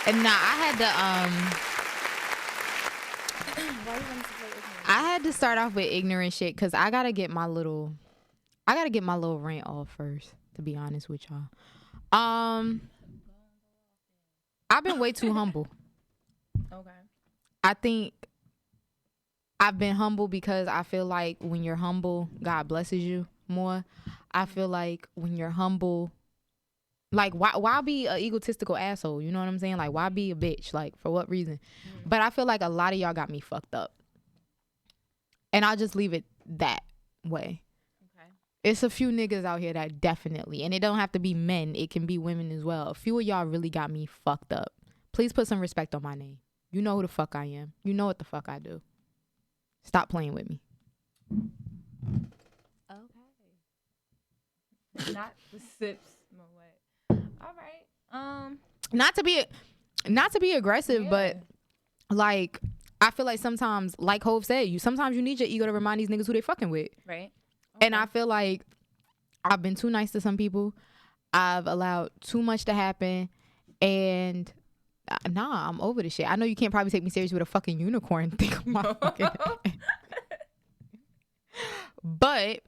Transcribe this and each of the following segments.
And nah, I had to start off with ignorant shit because I gotta get my little rant off first, to be honest with y'all. I've been way too humble. Okay. I think I've been humble because I feel like when you're humble, God blesses you more. I feel like when you're humble, like why be an egotistical asshole? You know what I'm saying? Like, why be a bitch? Like, for what reason? But I feel like a lot of y'all got me fucked up. And I'll just leave it that way. Okay. It's a few niggas out here that definitely, and it don't have to be men, it can be women as well. A few of y'all really got me fucked up. Please put some respect on my name. You know who the fuck I am. You know what the fuck I do. Stop playing with me. Okay. Not the sips. No way. All right. Not to be aggressive, but like I feel like sometimes, like Hov said, sometimes you need your ego to remind these niggas who they fucking with. Right. Okay. And I feel like I've been too nice to some people. I've allowed too much to happen, and I'm over this shit. I know you can't probably take me serious with a fucking unicorn thing on my fucking head. But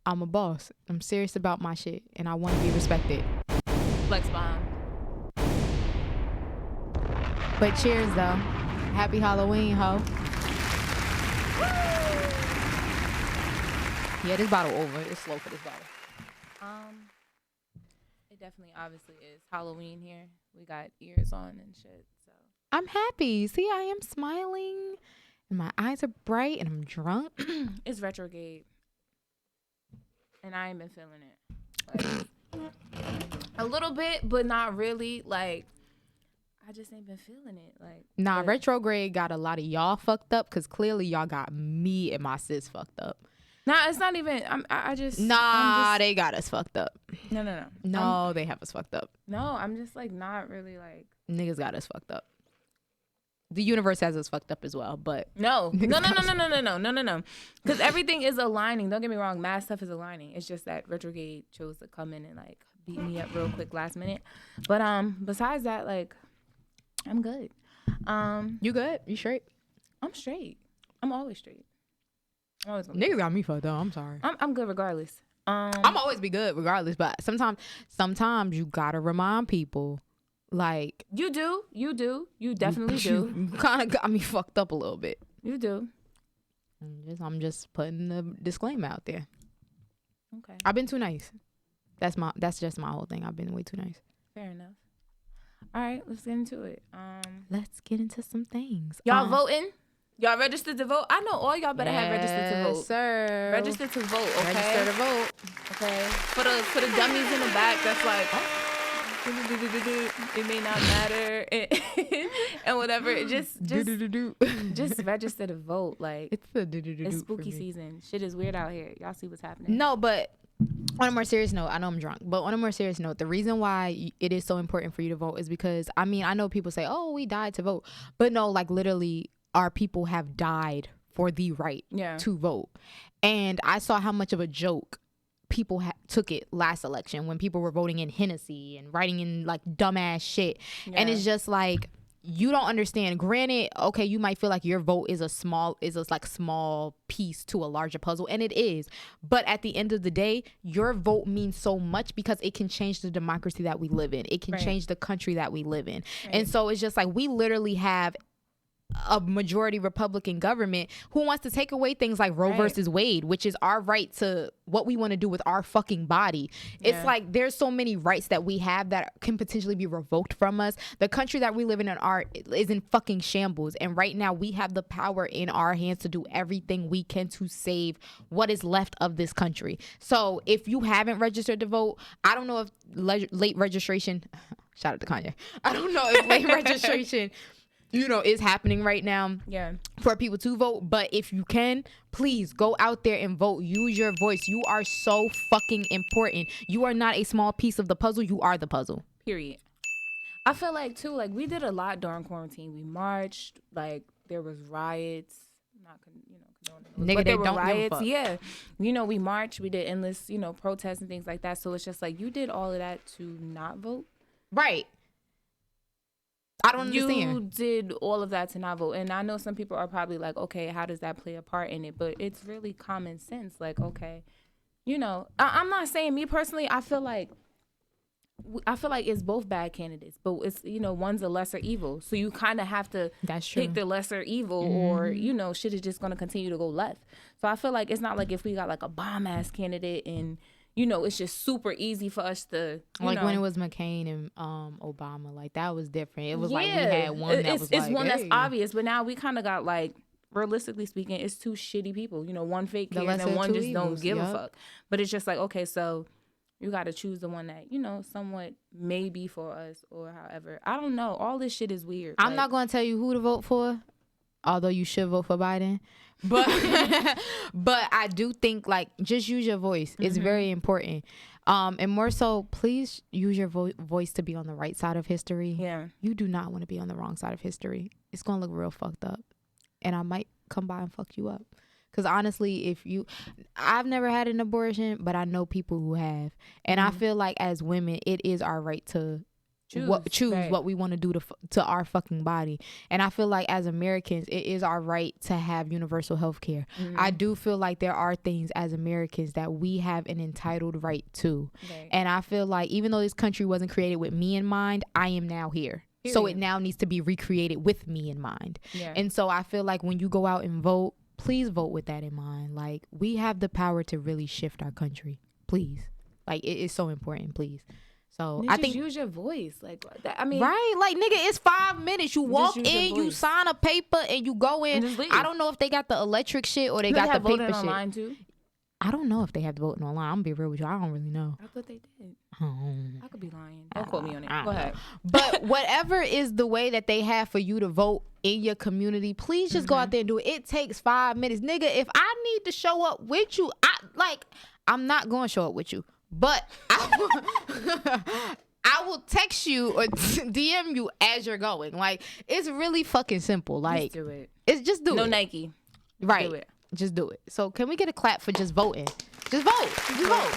I'm a boss. I'm serious about my shit, and I want to be respected. Flex bomb. But cheers, though. Happy Halloween, ho. Yeah, this bottle over. It's slow for this bottle. It definitely obviously is Halloween here. We got ears on and shit. So I'm happy. See, I am smiling, and my eyes are bright, and I'm drunk. It's retrograde, and I ain't been feeling it. Like, a little bit, but not really. Like, I just ain't been feeling it. Like, nah, retrograde got a lot of y'all fucked up because clearly y'all got me and my sis fucked up. Nah, it's not even. They got us fucked up. No. They have us fucked up. No, I'm just like not really like. Niggas got us fucked up. The universe has us fucked up as well, but no. Because everything is aligning. Don't get me wrong. Mad stuff is aligning. It's just that retrograde chose to come in and like beat me up real quick last minute. But besides that, like, I'm good. You good? You straight? I'm straight. I'm always straight. I'm always gonna niggas got me fucked up. I'm sorry. I'm good regardless. I'm always be good regardless, but sometimes you gotta remind people, like, you definitely do. You kind of got me fucked up a little bit. You do. I'm just putting the disclaimer out there. Okay. I've been too nice. That's just my whole thing. I've been way too nice. Fair enough. All right, let's get into it. Let's get into some things. Y'all voting? Y'all registered to vote? I know all y'all better have registered to vote. Yes, sir. Register to vote, okay? Register to vote. Okay. For the dummies in the back, that's like, it may not matter and whatever. Just register to vote. Like, it's spooky season. Shit is weird out here. Y'all see what's happening? No, but on a more serious note, I know I'm drunk, but on a more serious note, the reason why it is so important for you to vote is because, I mean, I know people say, oh, we died to vote. But no, like, literally, our people have died for the right to vote. And I saw how much of a joke people took it last election when people were voting in Hennessy and writing in, like, dumbass shit. Yeah. And it's just like, you don't understand. Granted, okay, you might feel like your vote is a small piece to a larger puzzle, and it is. But at the end of the day, your vote means so much because it can change the democracy that we live in. It can change the country that we live in. Right. And so it's just like, we literally have a majority Republican government who wants to take away things like Roe versus Wade, which is our right to what we want to do with our fucking body. It's like, there's so many rights that we have that can potentially be revoked from us. The country that we live in is in fucking shambles. And right now we have the power in our hands to do everything we can to save what is left of this country. So if you haven't registered to vote, I don't know if late registration, shout out to Kanye. I don't know if late registration is happening right now for people to vote. But if you can, please go out there and vote. Use your voice. You are so fucking important. You are not a small piece of the puzzle. You are the puzzle. Period. I feel like, too, like, we did a lot during quarantine. We marched. Like, there was riots. Not, nigga, but they there were don't riots. give a fuck. Yeah. We marched. We did endless, protests and things like that. So it's just like, you did all of that to not vote. Right. I don't understand. You did all of that to not vote. And I know some people are probably like, okay, how does that play a part in it? But it's really common sense. Like, okay, you know, I'm not saying, me personally, I feel like it's both bad candidates, but it's, you know, one's a lesser evil. So you kind of have to pick the lesser evil, or, you know, shit is just going to continue to go left. So I feel like it's not like if we got like a bomb ass candidate and, you know, it's just super easy for us to, like when it was McCain and Obama, like that was different. It was like we had one that was it's like, one hey. that's obvious, but now we kind of got like, realistically speaking, it's two shitty people. You know, one fake cares and one just don't give a fuck. But it's just like, okay, so you got to choose the one that, you know, somewhat may be for us or however. I don't know. All this shit is weird. I'm not going to tell you who to vote for, although you should vote for Biden. But but I do think, like, just use your voice. It's very important. And more so, please use your voice to be on the right side of history. Yeah. You do not want to be on the wrong side of history. It's going to look real fucked up. And I might come by and fuck you up. Because honestly, I've never had an abortion, but I know people who have. And I feel like as women, it is our right to choose what we want to do to our fucking body. And I feel like as Americans, it is our right to have universal health care. I do feel like there are things as Americans that we have an entitled right to. Right. And I feel like even though this country wasn't created with me in mind, I am now here. Period. So it now needs to be recreated with me in mind. Yeah. And so I feel like when you go out and vote, please vote with that in mind. Like, we have the power to really shift our country. Please. Like, it is so important. Please. So I think use your voice. Like that. I mean, right? Like, nigga, it's 5 minutes. You walk in, you sign a paper, and you go in. I don't know if they got the electric shit or they got the paper shit. Online too? I don't know if they have the voting online. I'm gonna be real with you. I don't really know. I thought they did. I could be lying. Don't quote me on it. Go ahead. But whatever is the way that they have for you to vote in your community, please just go out there and do it. It takes 5 minutes. Nigga, if I need to show up with you, I'm not going to show up with you. But I will text you or DM you as you're going. Like, it's really fucking simple. Like, just do it. It's just do it. No Nike. Right. Do it. Just do it. So can we get a clap for just voting? Just vote. Just vote.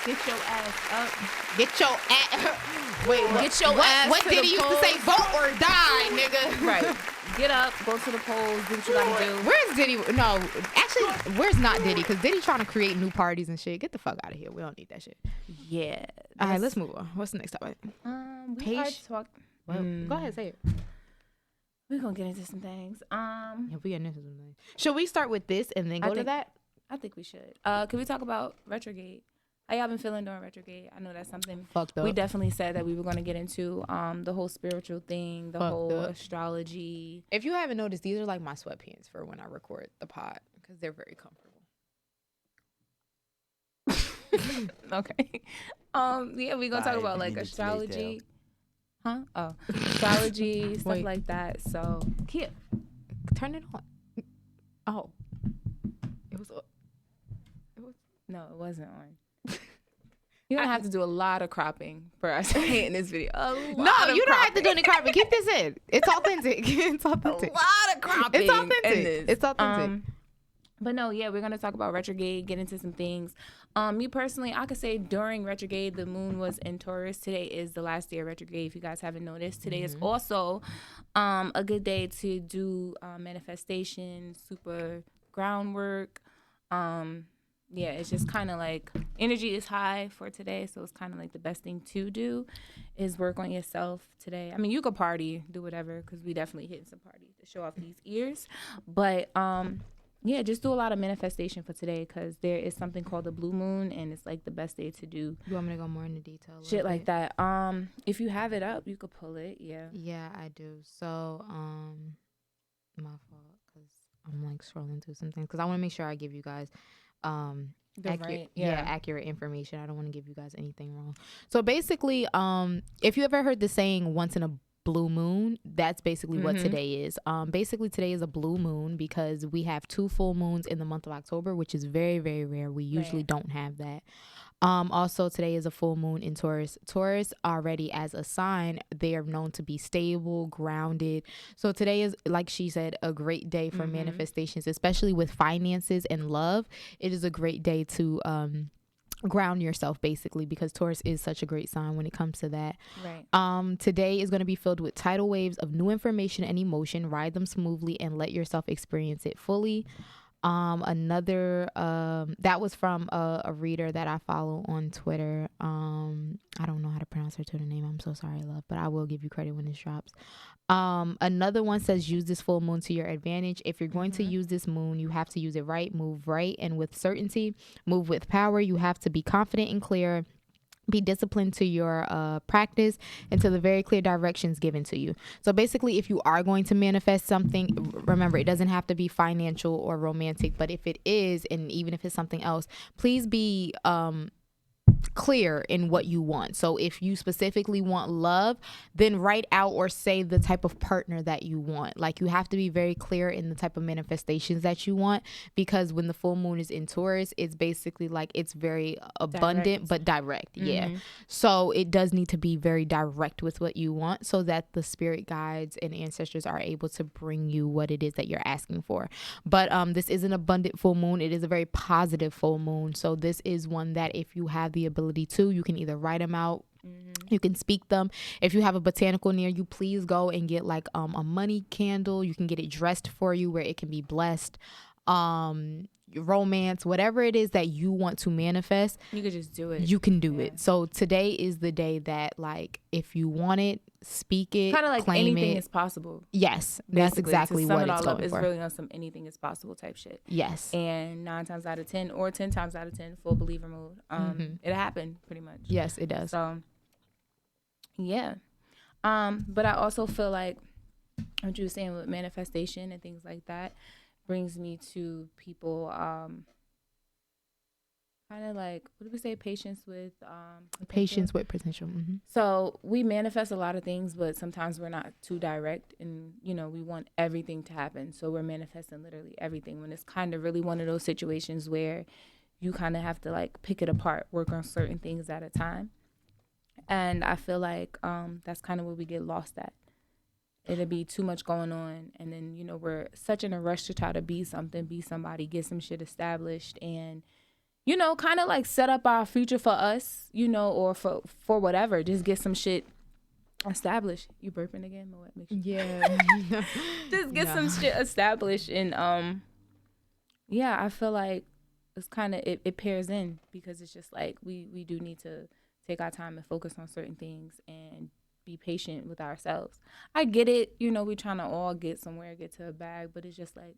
Get your ass up. Get your ass. Wait, get your ass. What did he used to say? Vote or die, nigga. Right. Get up. Go to the polls. Do what you gotta do. Where's Diddy? No, actually, where's not Diddy? Because Diddy trying to create new parties and shit. Get the fuck out of here. We don't need that shit. Yeah. All right, let's move on. What's the next topic? Page. Talk. Well, go ahead, say it. We're gonna get into some things. Yeah, we getting into some things. Should we start with this and then go to that? I think we should. Can we talk about retrograde? How y'all been feeling during retrograde? I know that's something fucked up. We definitely said that we were going to get into the whole spiritual thing, the whole astrology. If you haven't noticed, these are like my sweatpants for when I record the pod because they're very comfortable. Okay. Yeah, we're going to talk about like astrology. Huh? Oh, astrology, stuff like that. So, here, turn it on. Oh, it was. No, it wasn't on. You're gonna have to do a lot of cropping for us in this video. No, you don't have to do any cropping. Keep this in. It's authentic. It's authentic. A lot of cropping. It's authentic. It's authentic. But no, yeah, we're gonna talk about retrograde, get into some things. Me personally, I could say during retrograde, the moon was in Taurus. Today is the last day of retrograde. If you guys haven't noticed, today is also a good day to do manifestation, super groundwork. Yeah, it's just kind of like energy is high for today, so it's kind of like the best thing to do is work on yourself today. I mean, you could party, do whatever, because we definitely hitting some parties to show off these ears, but yeah, just do a lot of manifestation for today because there is something called the blue moon, and it's like the best day to do. You want me to go more into detail? Shit like that. If you have it up, you could pull it. Yeah. Yeah, I do. So, my fault because I'm like scrolling through some things because I want to make sure I give you guys accurate information. I don't want to give you guys anything wrong. So basically, if you ever heard the saying once in a blue moon, that's basically what today is. Basically today is a blue moon because we have 2 full moons in the month of October, which is very, very rare. We usually don't have that. Also today is a full moon in Taurus. Taurus already as a sign, they are known to be stable, grounded. So today is, like she said, a great day for manifestations, especially with finances and love. It is a great day to ground yourself, basically, because Taurus is such a great sign when it comes to that. Right. Today is going to be filled with tidal waves of new information and emotion. Ride them smoothly and let yourself experience it fully. That was from a reader that I follow on Twitter. I don't know how to pronounce her Twitter name. I'm so sorry, love, but I will give you credit when this drops. Another one says, use this full moon to your advantage. If you're going to use this moon, you have to use it right, move right and with certainty, move with power. You have to be confident and clear. Be disciplined to your practice and to the very clear directions given to you. So basically, if you are going to manifest something, remember, it doesn't have to be financial or romantic, but if it is, and even if it's something else, please be clear in what you want. So if you specifically want love, then write out or say the type of partner that you want. Like, you have to be very clear in the type of manifestations that you want, because when the full moon is in Taurus, it's basically like it's very abundant but direct. Yeah. So it does need to be very direct with what you want, so that the spirit guides and ancestors are able to bring you what it is that you're asking for. But this is an abundant full moon. It is a very positive full moon. So this is one that if you have the ability to, you can either write them out, you can speak them. If you have a botanical near you, please go and get like a money candle. You can get it dressed for you where it can be blessed. Romance, whatever it is that you want to manifest, you could just do it. You can do it. So today is the day that, like, if you want it, speak it, kind of like claim anything it. is possible. Yes, that's exactly what it's going for. It's really on some anything is possible type shit. Yes. And 9 times out of 10 or 10 times out of 10, full believer mode. It happened pretty much. Yes, it does. So yeah. But I also feel like what you were saying with manifestation and things like that brings me to people kind of like, what do we say, patience with potential. So we manifest a lot of things, but sometimes we're not too direct, and we want everything to happen, so we're manifesting literally everything, when it's kind of really one of those situations where you kind of have to like pick it apart, work on certain things at a time. And I feel like that's kind of where we get lost at. It'll be too much going on, and then we're such in a rush to try to be something, be somebody, get some shit established, and kind of like set up our future for us, or for whatever, just get some shit established. You burping again? Yeah. Just get some shit established, and I feel like it's kind of it pairs in, because it's just like we do need to take our time and focus on certain things and be patient with ourselves. I get it, we're trying to all get somewhere, get to a bag, but it's just like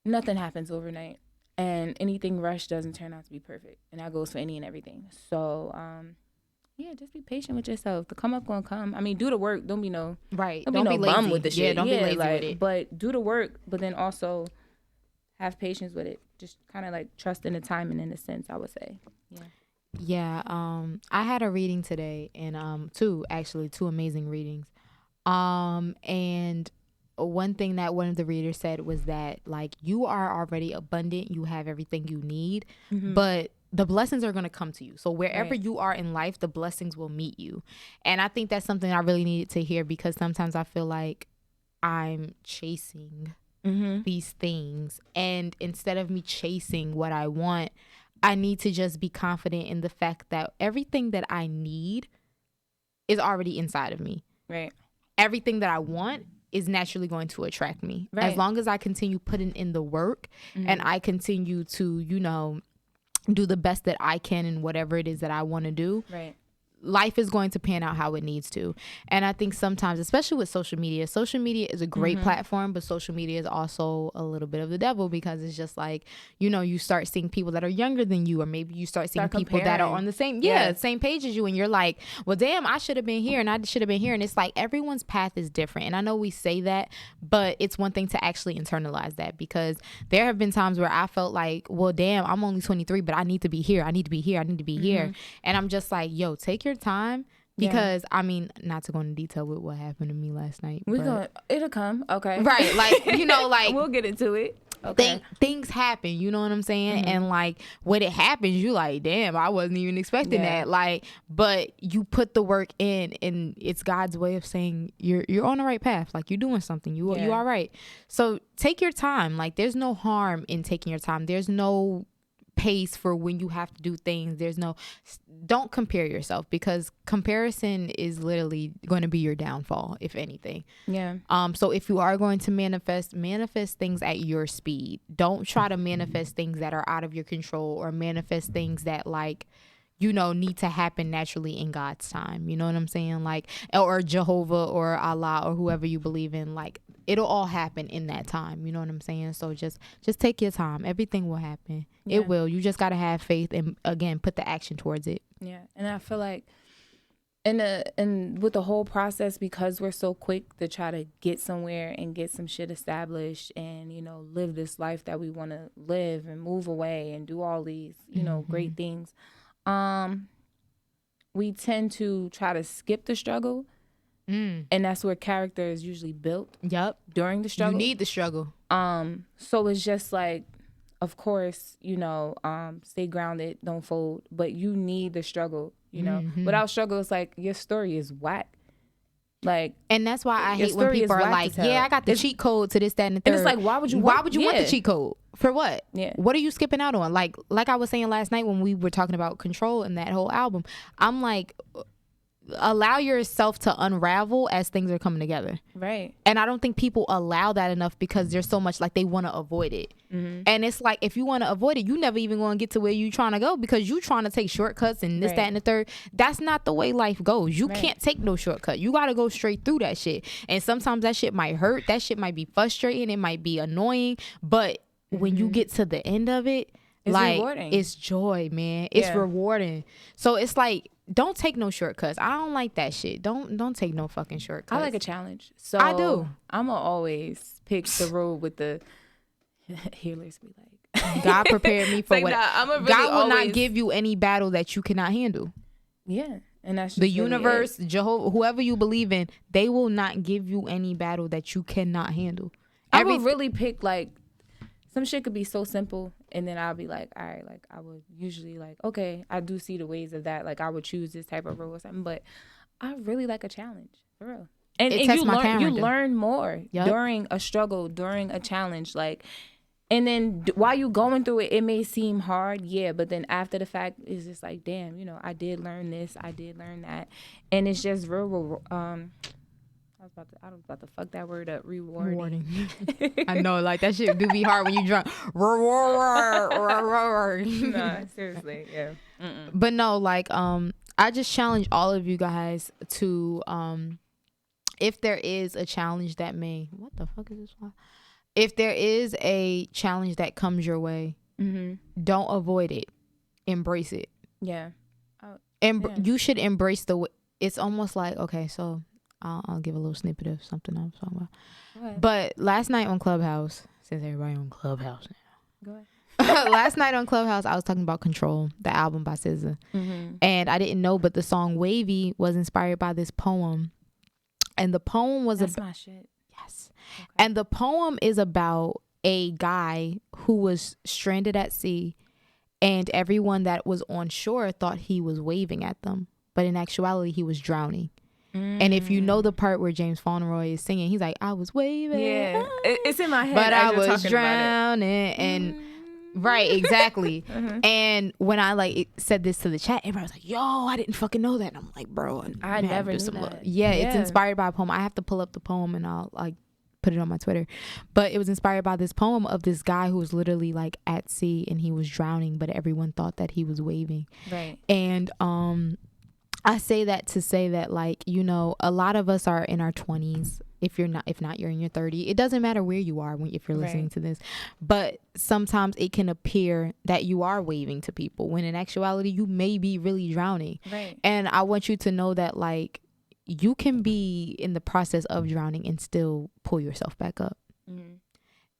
nothing happens overnight, and anything rushed doesn't turn out to be perfect, and that goes for any and everything. So just be patient with yourself. The come up gonna come. I mean, do the work. Don't be no right. Don't be lazy bum with the shit. Don't be lazy with it. But do the work, but then also have patience with it. Just kind of like trust in the timing, in a sense, I would say. Yeah, I had a reading today, and two amazing readings. And one thing that one of the readers said was that, like, you are already abundant, you have everything you need, but the blessings are going to come to you. So wherever you are in life, the blessings will meet you. And I think that's something I really needed to hear, because sometimes I feel like I'm chasing these things, and instead of me chasing what I want, I need to just be confident in the fact that everything that I need is already inside of me. Right. Everything that I want is naturally going to attract me. Right. As long as I continue putting in the work and I continue to, do the best that I can in whatever it is that I want to do. Right. Life is going to pan out how it needs to. And I think sometimes, especially with social media is a great platform, but social media is also a little bit of the devil, because it's just like, you start seeing people that are younger than you, or maybe you start seeing people that are on the same page as you, and you're like, well, damn, I should have been here and I should have been here. And it's like, everyone's path is different. And I know we say that, but it's one thing to actually internalize that, because there have been times where I felt like, well, damn, I'm only 23, but I need to be here. I need to be here. And I'm just like, yo, take your time, because I mean, not to go into detail with what happened to me last night, it'll come, okay, right? Like, like we'll get into it. Okay. Things happen, you know what I'm saying? And like, when it happens, you like, damn, I wasn't even expecting that. Like, but you put the work in, and it's God's way of saying you're on the right path. Like, you're doing something. You all right. So take your time. Like, there's no harm in taking your time. There's no pace for when you have to do things. Don't compare yourself, because comparison is literally going to be your downfall, if anything. Yeah. So if you are going to manifest things at your speed. Don't try to manifest things that are out of your control, or manifest things that like, you know, need to happen naturally in God's time. You know what I'm saying? Like, or Jehovah or Allah or whoever you believe in, like it'll all happen in that time. You know what I'm saying? So just take your time. Everything will happen. Yeah. It will. You just got to have faith and, again, put the action towards it. Yeah. And I feel like and with the whole process, because we're so quick to try to get somewhere and get some shit established and, you know, live this life that we want to live and move away and do all these, you know, great things. We tend to try to skip the struggle, and that's where character is usually built. Yep. During the struggle, you need the struggle. So it's just like, of course, you know, stay grounded, don't fold, but you need the struggle. You know, without struggle, it's like your story is whack. Like, and that's why I hate when people are like, yeah, I got the cheat code to this, that, and the third. And it's like, why would you want the cheat code? For what? Yeah. What are you skipping out on? Like I was saying last night when we were talking about Control and that whole album, I'm like, allow yourself to unravel as things are coming together. Right. And I don't think people allow that enough, because there's so much like they want to avoid it. And it's like, if you want to avoid it, you never even going to get to where you trying to go, because you trying to take shortcuts and this, that, and the third. That's not the way life goes. You can't take no shortcut. You got to go straight through that shit. And sometimes that shit might hurt. That shit might be frustrating. It might be annoying. But when you get to the end of it, it's like, rewarding. It's joy, man. It's rewarding. So it's like, don't take no shortcuts. I don't like that shit. Don't take no fucking shortcuts. I like a challenge. So I do. I'm going to always pick the road with the healers be like, God prepared me for like, what. God will not give you any battle that you cannot handle. Yeah. And that's just the universe, Jehovah, whoever you believe in, they will not give you any battle that you cannot handle. I would really pick, like, some shit could be so simple, and then I'll be like, all right, like, I would usually like, okay, I do see the ways of that. Like, I would choose this type of road or something, but I really like a challenge, for real. And you learn more during a struggle, during a challenge, like, and then while you going through it, it may seem hard, yeah, but then after the fact, it's just like, damn, you know, I did learn this, I did learn that, and it's just real. I was about to fuck that word up. Rewarding. I know, like, that shit do be hard when you drunk. Nah, seriously, yeah. But no, like, I just challenge all of you guys to, if there is a challenge that what the fuck is this one? If there is a challenge that comes your way, don't avoid it. Embrace it. Yeah. You should embrace it's almost like, okay, so I'll give a little snippet of something I was talking about. But last night on Clubhouse, since everybody on Clubhouse now. Go ahead. Last night on Clubhouse, I was talking about Control, the album by SZA. And I didn't know, but the song Wavy was inspired by this poem. And the poem was That's my shit. Yes. Okay. And the poem is about a guy who was stranded at sea, and everyone that was on shore thought he was waving at them. But in actuality, he was drowning. And if you know the part where James Fauntleroy is singing, he's like, I was waving. Yeah, it's in my head. But I was drowning. And right, exactly. And when I said this to the chat, everybody was like, yo, I didn't fucking know that. And I'm like, bro, I never knew that. Yeah, it's inspired by a poem. I have to pull up the poem and I'll put it on my Twitter. But it was inspired by this poem of this guy who was literally like at sea and he was drowning, but everyone thought that he was waving. Right. And I say that to say that, like, you know, a lot of us are in our 20s. If not, you're in your 30s. It doesn't matter where you are if you're listening to this. But sometimes it can appear that you are waving to people when in actuality you may be really drowning. Right. And I want you to know that, like, you can be in the process of drowning and still pull yourself back up.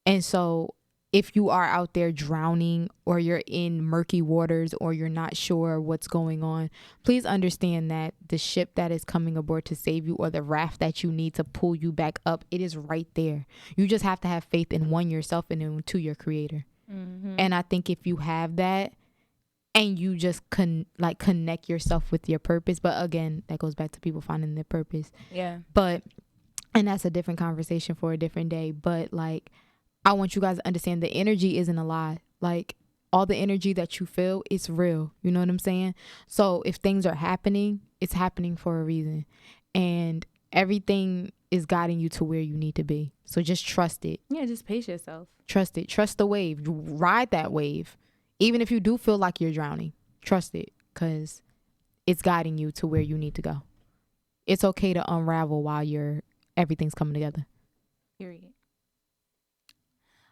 And so if you are out there drowning or you're in murky waters or you're not sure what's going on, please understand that the ship that is coming aboard to save you, or the raft that you need to pull you back up, it is right there. You just have to have faith in yourself and in your creator. And I think if you have that and you just connect yourself with your purpose, but again, that goes back to people finding their purpose. Yeah. And that's a different conversation for a different day. But like, I want you guys to understand the energy isn't a lie. Like, all the energy that you feel, it's real. You know what I'm saying? So if things are happening, it's happening for a reason. And everything is guiding you to where you need to be. So just trust it. Yeah, just pace yourself. Trust it. Trust the wave. Ride that wave. Even if you do feel like you're drowning, trust it, because it's guiding you to where you need to go. It's okay to unravel while everything's coming together. Period.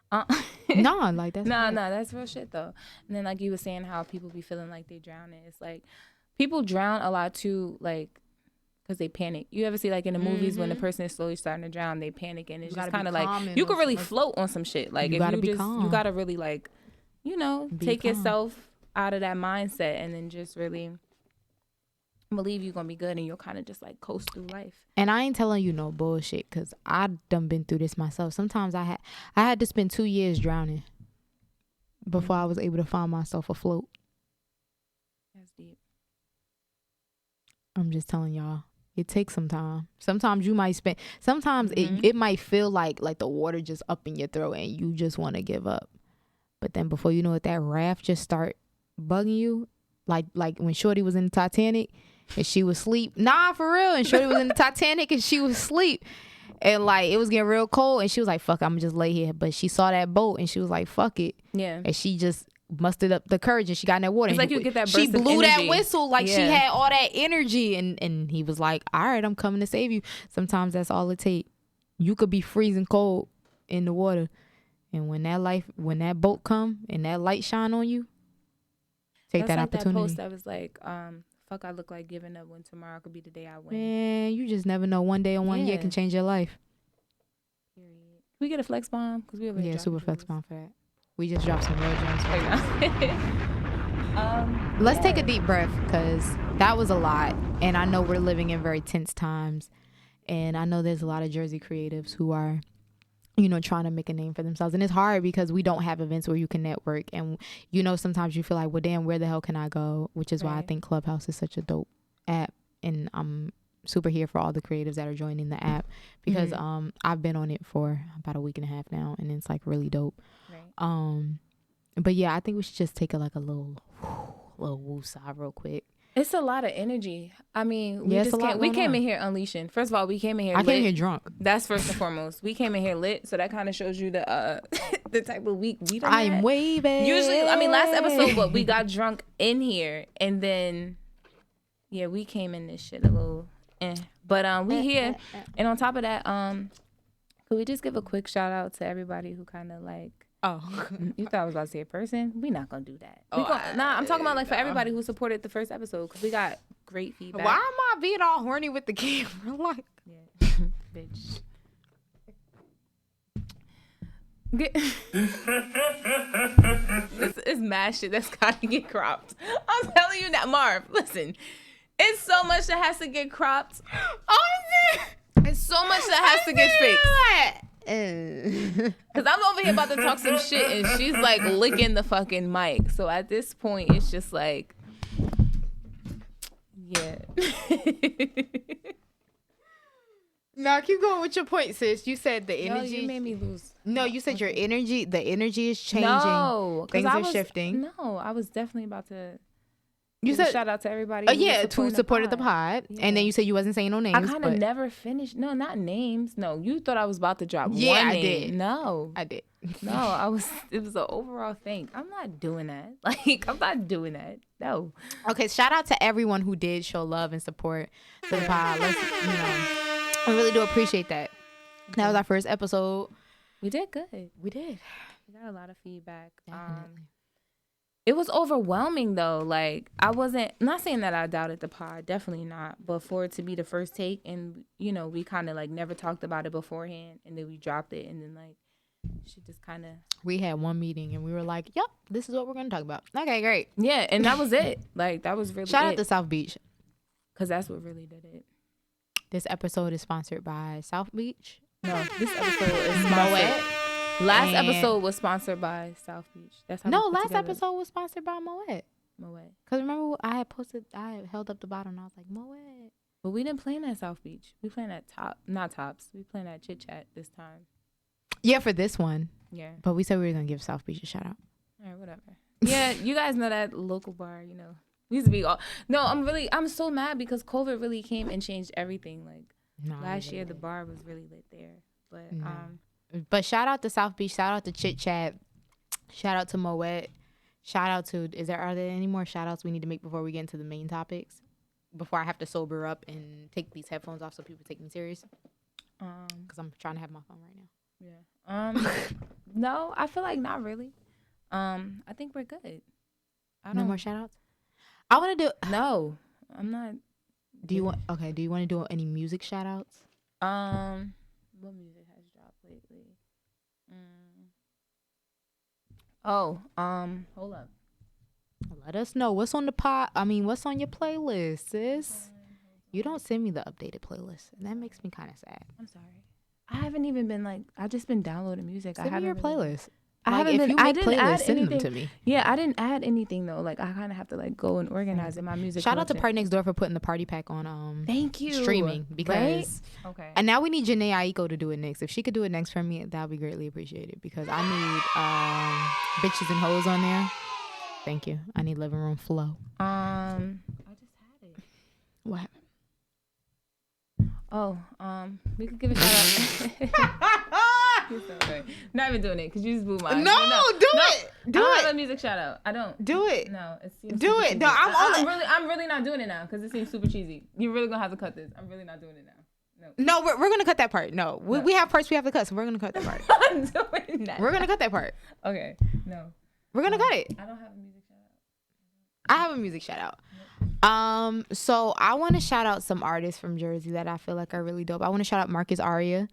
No, like that's no, that's real shit though. And then like you were saying how people be feeling like they drowning. It's like people drown a lot too, like because they panic. You ever see like in the movies when the person is slowly starting to drown, they panic, and it's just kind of like you could really float on some shit. Like you gotta really like, take yourself out of that mindset and then just really believe you're gonna be good, and you'll kind of just like coast through life. And I ain't telling you no bullshit, because I done been through this myself. Sometimes I had to spend 2 years drowning before I was able to find myself afloat. That's deep. I'm just telling y'all, it takes some time. Sometimes you might spend, sometimes it might feel like the water just up in your throat and you just want to give up. But then before you know it, that raft just start bugging you. Like when Shorty was in the Titanic and she was asleep. Nah, for real. And Shorty was in the Titanic and she was asleep. And like it was getting real cold and she was like, fuck, I'm gonna just lay here. But she saw that boat and she was like, fuck it. Yeah. And she just mustered up the courage and she got in that water. It's like you get that burst she blew of energy. that whistle like she had all that energy, and he was like, all right, I'm coming to save you. Sometimes that's all it takes. You could be freezing cold in the water, and when that boat come and that light shine on you, take that opportunity. That post that was like, fuck, I look like giving up when tomorrow could be the day I win. Man, you just never know. One day or one year can change your life. Period. Can we get a flex bomb? Cause we super flex bomb for that. We just dropped some real gems right now. Let's take a deep breath, because that was a lot. And I know we're living in very tense times. And I know there's a lot of Jersey creatives who are, trying to make a name for themselves. And it's hard because we don't have events where you can network. And, sometimes you feel like, well, damn, where the hell can I go? Which is why I think Clubhouse is such a dope app. And I'm super here for all the creatives that are joining the app, because I've been on it for about a week and a half now, and it's like really dope. But yeah, I think we should just take a little woosah real quick. It's a lot of energy. I mean, we came in here unleashing. First of all, we came in here lit. I came here drunk. That's first and foremost. We came in here lit, so that kind of shows you the the type of week we done I'm had. waving. Usually, I mean, last episode, we got drunk in here, and then we came in this shit a little but we here. And on top of that, could we just give a quick shout out to everybody who kind of like, you thought I was about to say a person? We not gonna do that. I'm talking about like for everybody who supported the first episode, because we got great feedback. Why am I being all horny with the camera? Like, bitch. It's mad shit that's gotta get cropped. I'm telling you that, Marv. Listen, it's so much that has to get cropped. It's so much that has to get fixed. Because I'm over here about to talk some shit and she's like licking the fucking mic. So at this point, it's just like, Now keep going with your point, sis. You said the energy. No, you made me lose. No, you said your energy. The energy is changing. No, things are shifting. No, I was definitely about to. You said shout out to everybody. Who supported the pod. And then you said you wasn't saying no names. I kind of never finished. No, not names. No, you thought I was about to drop one name. I did. No, I did. No, I was. It was an overall thing. I'm not doing that. Like, I'm not doing that. No. Okay, shout out to everyone who did show love and support to the pod. I really do appreciate that. That was our first episode. We did good. We did. We got a lot of feedback. Definitely. It was overwhelming though. Like, I'm not saying that I doubted the pod, definitely not. But for it to be the first take, and we kind of like never talked about it beforehand, and then we dropped it, and then like she just kind of. We had one meeting, and we were like, "Yep, this is what we're gonna talk about." Okay, great. Yeah, and that was it. Like, that was really. Shout out to South Beach, because that's what really did it. This episode is sponsored by South Beach. No, this eposode is sponsored. Last episode was sponsored by South Beach. That's how. Last episode was sponsored by Moet. Because remember, I had held up the bottle and I was like, Moet. But we didn't plan at South Beach. We planned at not Tops. We planned at Chit Chat this time. Yeah, for this one. Yeah. But we said we were gonna give South Beach a shout out. All right, whatever. Yeah, you guys know that local bar, We used to be all. No, I'm so mad because COVID really came and changed everything. Like last year, the bar was really lit there. But shout out to South Beach. Shout out to Chit Chat. Shout out to Moet. Shout out to. Are there any more shout outs we need to make before we get into the main topics? Before I have to sober up and take these headphones off so people take me serious. Because I'm trying to have my phone right now. Yeah. No, I feel like not really. I think we're good. No more shout outs? I want to do. No, I'm not. Do you want to do any music shout outs? What music has dropped lately? Hold up. Let us know what's on the what's on your playlist, sis? You don't send me the updated playlist, and that makes me kind of sad. I'm sorry. I haven't even been I've just been downloading music. Send me your playlist. I didn't add send anything. them to me. Yeah, I didn't add anything though. I kind of have to go and organize my music. Shout out to Party Next Door for putting the party pack on. Thank you. Streaming because okay. And now we need Janae Aiko to do it next. If she could do it next for me, that would be greatly appreciated because I need bitches and hoes on there. Thank you. I need living room flow. I just had it. What happened? Oh, we could give a shout out. You're so right. Not even doing it because you just blew my. Do it. Do I don't it. have a music shout out. I don't. Do it. No, it seems. Do it. Cheesy. No, I'm really not doing it now because it seems super cheesy. You're really gonna have to cut this. I'm really not doing it now. No, we're gonna cut that part. No, we have parts we have to cut, so we're gonna cut that part. I'm doing that. We're gonna cut that part. Okay. No. We're gonna cut it. I don't have a music shout out. I have a music shout out. So I want to shout out some artists from Jersey that I feel like are really dope. I want to shout out Marcus Ariah.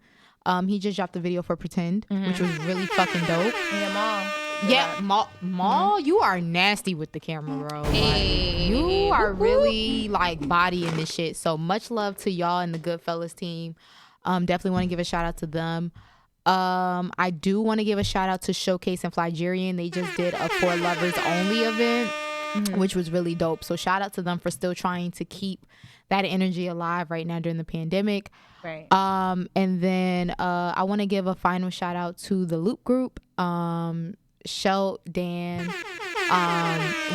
He just dropped the video for Pretend, which was really fucking dope. Yeah, Mom. Yeah, Maul, you are nasty with the camera, bro. Hey. You are really bodying this shit. So much love to y'all and the Goodfellas team. Definitely want to give a shout out to them. I do want to give a shout out to Showcase and Flygerian. They just did a For Lovers Only event, which was really dope. So shout out to them for still trying to keep that energy alive right now during the pandemic. Right. And then I want to give a final shout out to the Loop Group. Shell, Dan.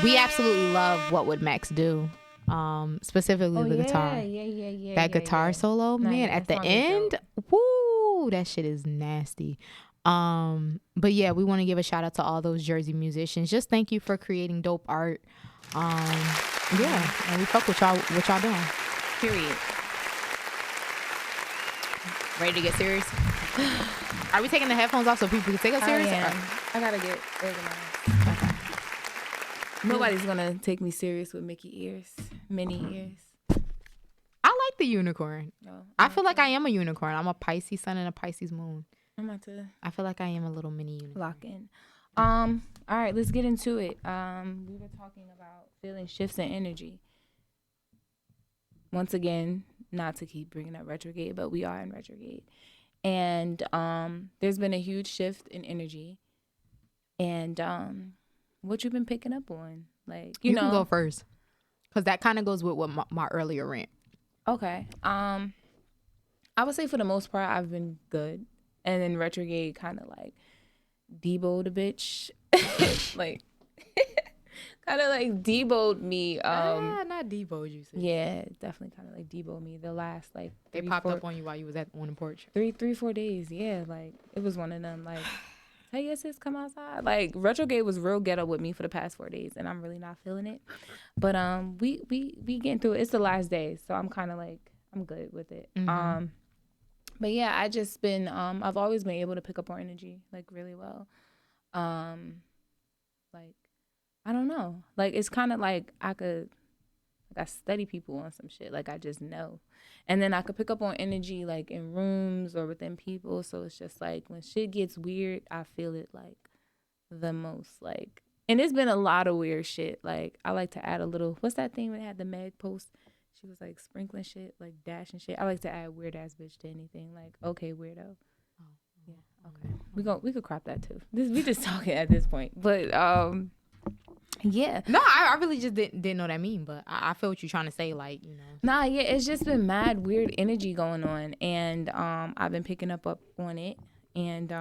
We absolutely love What Would Max Do. Specifically the guitar. Yeah. That guitar solo, man, at the end, woo, that shit is nasty. But yeah, we want to give a shout out to all those Jersey musicians. Just thank you for creating dope art. Yeah, and we fuck with y'all, what y'all doing. Period. Ready to get serious? Are we taking the headphones off so people can take us serious? I gotta get organized. Okay. Nobody's gonna take me serious with Mickey ears, mini ears. I like the unicorn. I feel like I am a unicorn. I'm a Pisces sun and a Pisces moon. I feel like I am a little mini unicorn. Lock in. All right, let's get into it. We were talking about feeling shifts in energy. Once again, not to keep bringing up retrograde, but we are in retrograde. And there's been a huge shift in energy. And what you've been picking up on? You can go first. Because that kind of goes with what my earlier rant. Okay. I would say for the most part, I've been good. And then retrograde kind of Debo'd a bitch. Kind of Debo'd me. Not Debo'd you said. Yeah, definitely kind of Debo'd me the last they popped up on you while you was on the porch. 4 days. Yeah, it was one of them. Hey, yes, sis, come outside. Retrograde was real ghetto with me for the past 4 days, and I'm really not feeling it. But we getting through it. It's the last day, so I'm kind of I'm good with it. Mm-hmm. But yeah, I just been I've always been able to pick up on energy really well. I don't know. It's kind of I study people on some shit. I just know. And then I could pick up on energy in rooms or within people. So it's just when shit gets weird, I feel it the most. And it's been a lot of weird shit. I like to add a little, what's that thing that had the Meg post? She was sprinkling shit, dashing shit. I like to add weird ass bitch to anything. Okay, weirdo. Oh, yeah. Okay. We could crop that too. We just talking at this point. But yeah. No, I really just didn't know what I mean, but I feel what you're trying to say, Nah, yeah, it's just been mad weird energy going on, and I've been picking up on it, and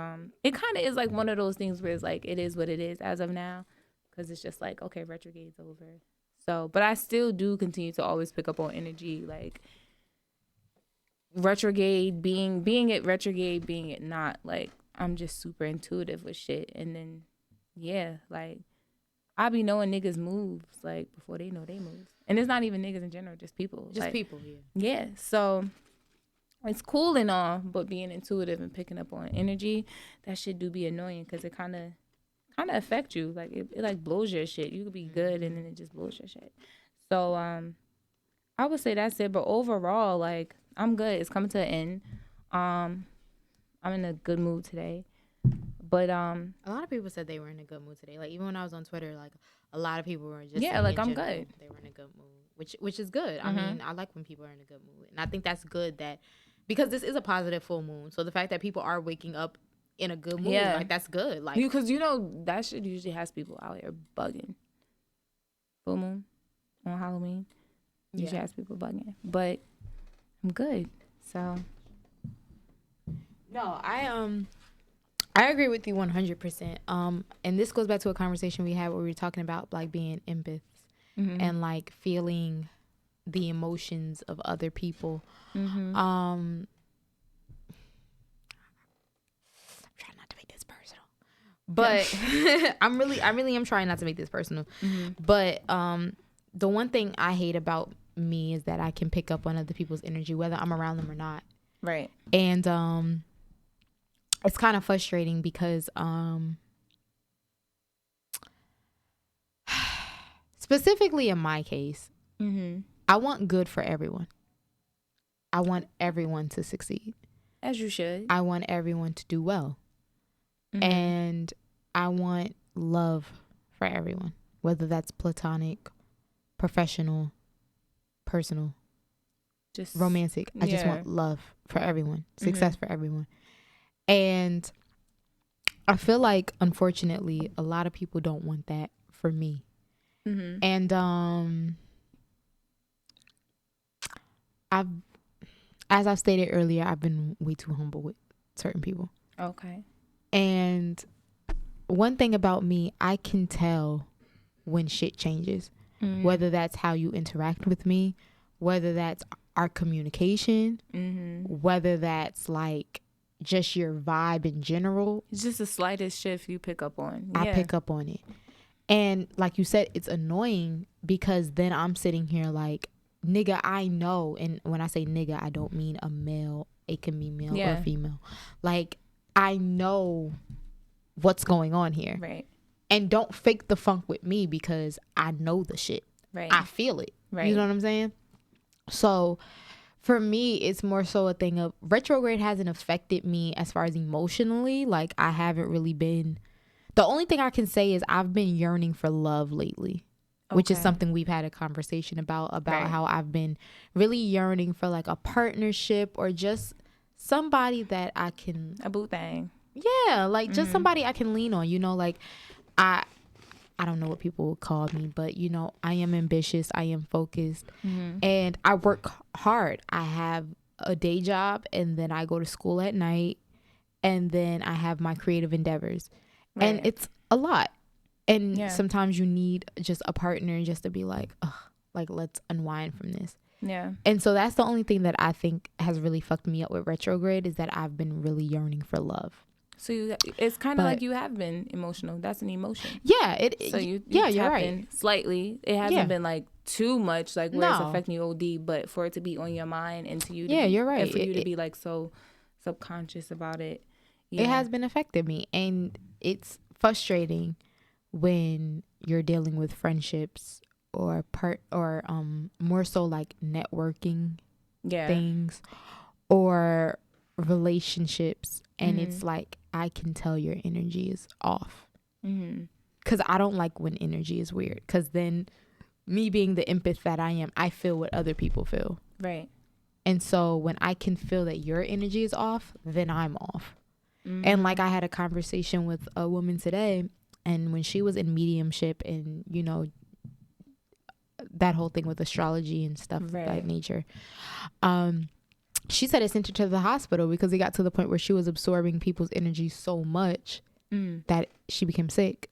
it kind of is one of those things where it's it is what it is as of now, because it's just like, okay, retrograde's over. So, but I still do continue to always pick up on energy, like retrograde being it retrograde, being it not. Like, I'm just super intuitive with shit. And then, yeah, like, I be knowing niggas' moves, like, before they know they moves. And it's not even niggas in general, just people. Just like, people, yeah. Yeah, so it's cool and all, but being intuitive and picking up on energy, that shit do be annoying because it kind of affect you. Like, it like blows your shit. You could be good and then it just blows your shit. So, I would say that's it. But overall, like, I'm good. It's coming to an end. I'm in a good mood today. But a lot of people said they were in a good mood today. Like, even when I was on Twitter, like, a lot of people were just yeah, saying like, in I'm general, good. they were in a good mood, which is good. I mean, I like when people are in a good mood, and I think that's good that because this is a positive full moon. So the fact that people are waking up in a good mood, like, that's good. Like, because that shit usually has people out here bugging. Full moon on Halloween usually has people bugging, but I'm good. So no, I agree with you 100%. And this goes back to a conversation we had where we were talking about like being empaths and like feeling the emotions of other people. I'm trying not to make this personal, but I really am trying not to make this personal. But the one thing I hate about me is that I can pick up on other people's energy, whether I'm around them or not. Right. And it's kind of frustrating because specifically in my case, I want good for everyone. I want everyone to succeed. As you should. I want everyone to do well. And I want love for everyone, whether that's platonic, professional, personal, just romantic. I just want love for everyone, success for everyone. And I feel like, unfortunately, a lot of people don't want that for me. And as I've stated earlier, I've been way too humble with certain people. Okay. And one thing about me, I can tell when shit changes, whether that's how you interact with me, whether that's our communication, whether that's like just your vibe in general. It's just the slightest shift you pick up on. I pick up on it. And like you said, it's annoying because then I'm sitting here like, nigga, I know. And when I say nigga, I don't mean a male. It can be male or female. Like, I know what's going on here. Right. And don't fake the funk with me because I know the shit. Right. I feel it. Right. You know what I'm saying? So for me, it's more so a thing of retrograde hasn't affected me as far as emotionally. Like, I haven't really been. The only thing I can say is I've been yearning for love lately, which is something we've had a conversation about how I've been really yearning for like a partnership or just somebody that I can. A boo thing. Yeah, like just somebody I can lean on, you know, like I don't know what people would call me, but you know, I am ambitious, I am focused, and I work hard. I have a day job and then I go to school at night and then I have my creative endeavors. Right. And it's a lot. And sometimes you need just a partner just to be like, ugh, like let's unwind from this. Yeah. And so that's the only thing that I think has really fucked me up with retrograde is that I've been really yearning for love. So it's kind of like you have been emotional. That's an emotion. Yeah. So you're right. Slightly. It hasn't been like too much, like where it's affecting you OD, but for it to be on your mind and to you to you're right. And for you to be like so subconscious about it. Yeah. It has been affecting me. And it's frustrating when you're dealing with friendships or more so like networking things or relationships, and it's like I can tell your energy is off because I don't like when energy is weird, because then me being the empath that I am, I feel what other people feel, right? And so when I can feel that your energy is off, then I'm off. And like I had a conversation with a woman today, and when she was in mediumship and you know that whole thing with astrology and stuff of that nature, she said it sent her to the hospital because it got to the point where she was absorbing people's energy so much that she became sick.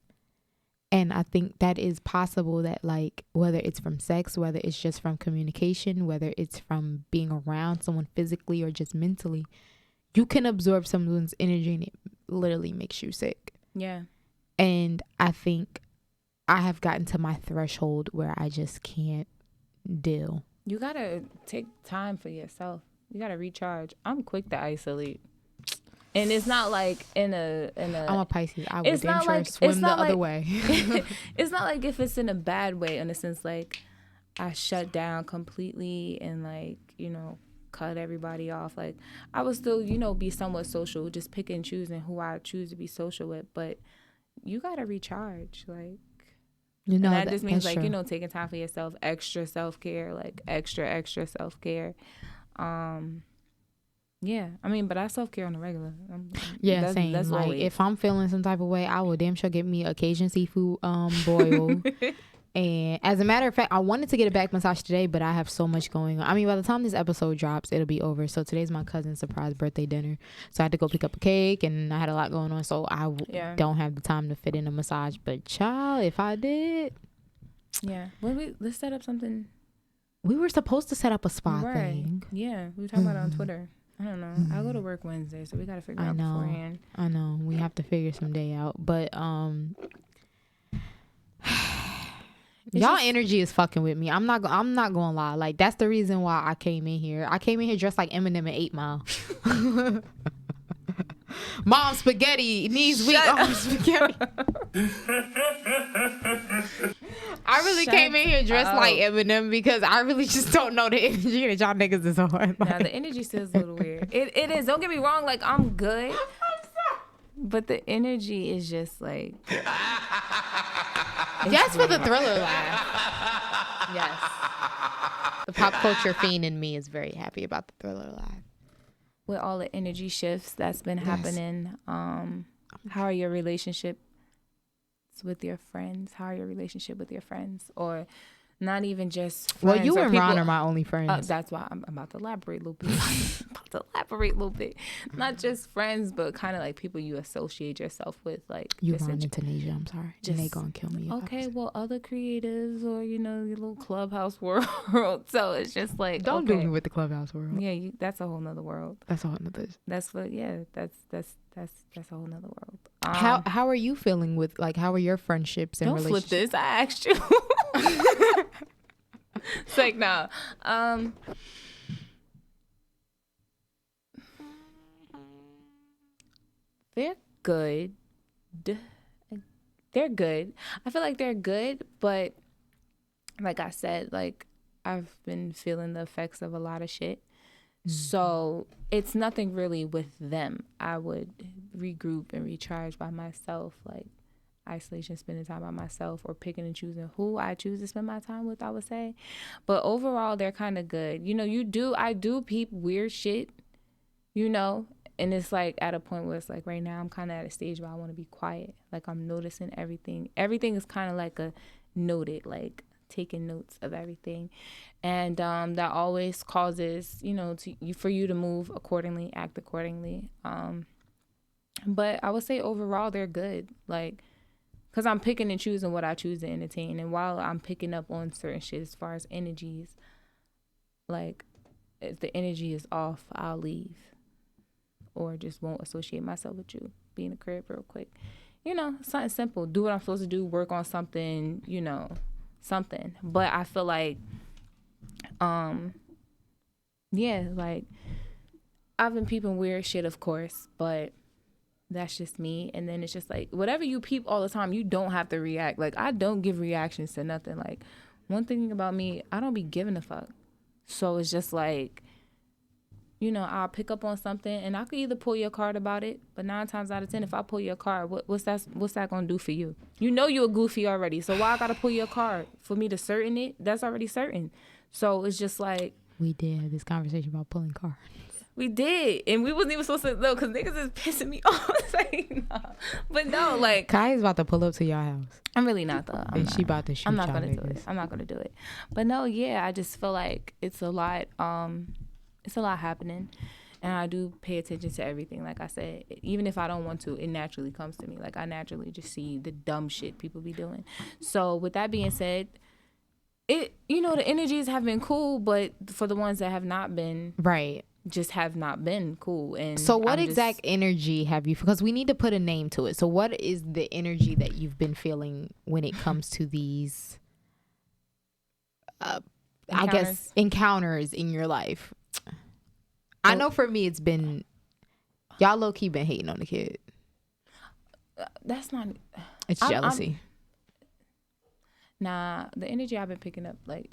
And I think that is possible, that like whether it's from sex, whether it's just from communication, whether it's from being around someone physically or just mentally, you can absorb someone's energy and it literally makes you sick. Yeah. And I think I have gotten to my threshold where I just can't deal. You gotta take time for yourself. You gotta recharge. I'm quick to isolate. And it's not like I'm a Pisces. I would damn sure swim the other way. It's not like if it's in a bad way, in a sense like I shut down completely and like, you know, cut everybody off. Like I would still, you know, be somewhat social, just pick and choosing who I choose to be social with. But you gotta recharge, like, you know, and that just means like, you know, taking time for yourself, extra self-care, like extra self-care. Yeah, I mean, but I self-care on the regular. Same. That's like always. If I'm feeling some type of way, I will damn sure get me a Cajun seafood boil. And as a matter of fact, I wanted to get a back massage today, but I have so much going on. I mean, by the time this episode drops, it'll be over. So today's my cousin's surprise birthday dinner. So I had to go pick up a cake, and I had a lot going on. So I don't have the time to fit in a massage. But child, if I did. Yeah. Well, let's set up something. We were supposed to set up a spa thing. Yeah. We were talking about it on Twitter. I don't know. I go to work Wednesday, so we got to figure out beforehand. I know. We have to figure some day out. But y'all energy is fucking with me. I'm not gonna lie. Like that's the reason why I came in here. I came in here dressed like Eminem in 8 Mile. Mom spaghetti, knees weak, arm spaghetti. I really came in here dressed like Eminem because I really just don't know the energy that y'all niggas is on. Like, nah, the energy still is a little weird. It is. Don't get me wrong. Like I'm good, but the energy is just like. Yes, for the Thriller laugh. Yes. The pop culture fiend in me is very happy about the Thriller laugh. With all the energy shifts that's been happening, how are your relationships with your friends? How are your relationship with your friends? Or not even just friends. Well, you and Ron are my only friends. That's why I'm about to elaborate a little bit. Not just friends, but kind of like people you associate yourself with. Like you, Ron, and Tanisha. I'm sorry. Just, they gonna kill me. Okay, well, other creatives or, you know, your little clubhouse world. So it's just like, don't do me with the clubhouse world. Yeah, that's a whole nother world. That's a whole nother. That's what. Yeah, that's a whole nother world. How are you feeling with, like, how are your friendships and relationships? Don't flip this. I asked you. It's like, no. They're good. They're good. I feel like they're good, but like I said, like I've been feeling the effects of a lot of shit. So it's nothing really with them. I would regroup and recharge by myself, like isolation, spending time by myself, or picking and choosing who I choose to spend my time with, I would say. But overall, they're kind of good. You know, I do peep weird shit, you know, and it's like at a point where it's like right now I'm kind of at a stage where I want to be quiet. Like I'm noticing everything. Everything is kind of like a noted, like taking notes of everything. And that always causes, you know, for you to move accordingly, act accordingly. But I would say overall they're good. Like, because I'm picking and choosing what I choose to entertain. And while I'm picking up on certain shit as far as energies, like if the energy is off, I'll leave. Or just won't associate myself with you. Be in the crib real quick. You know, something simple. Do what I'm supposed to do. Work on something, you know, something. But I feel like, like I've been peeping weird shit, of course, but that's just me. And then it's just like, whatever you peep all the time, you don't have to react. Like, I don't give reactions to nothing. Like, one thing about me, I don't be giving a fuck. So it's just like, you know, I'll pick up on something and I could either pull your card about it, but 9 times out of 10, if I pull your card, what's that gonna do for you? You know you're a goofy already, so why I gotta pull your card? For me to certain it? That's already certain. So it's just like, we did have this conversation about pulling cards. We did, and we wasn't even supposed to, though, because niggas is pissing me off. Like, nah. But no, like, Kai's about to pull up to your house. I'm really not, though. She about to shoot. I'm not gonna do it. I'm not gonna do it. But no, yeah, I just feel like it's a lot. It's a lot happening, And I do pay attention to everything. Like I said, even if I don't want to, it naturally comes to me. Like I naturally just see the dumb shit people be doing. So with that being said, the energies have been cool, but for the ones that have not been, right, just have not been cool. And so what exact energy have you, because we need to put a name to it. So what is the energy that you've been feeling when it comes to these I guess encounters in your life? I know for me it's been, y'all low-key been hating on the kid. That's not, it's jealousy. Nah, the energy I've been picking up, like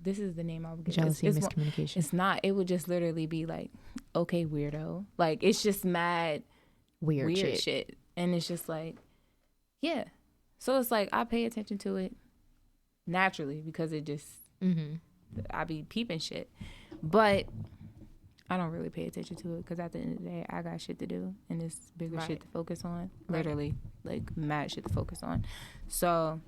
this is the name I would give. Jealousy, miscommunication. It's not, it would just literally be like, okay, weirdo. Like it's just mad weird shit. And it's just like, yeah. So it's like I pay attention to it naturally because it just, I be peeping shit. But I don't really pay attention to it because at the end of the day, I got shit to do and it's bigger shit to focus on. Literally, like mad shit to focus on. So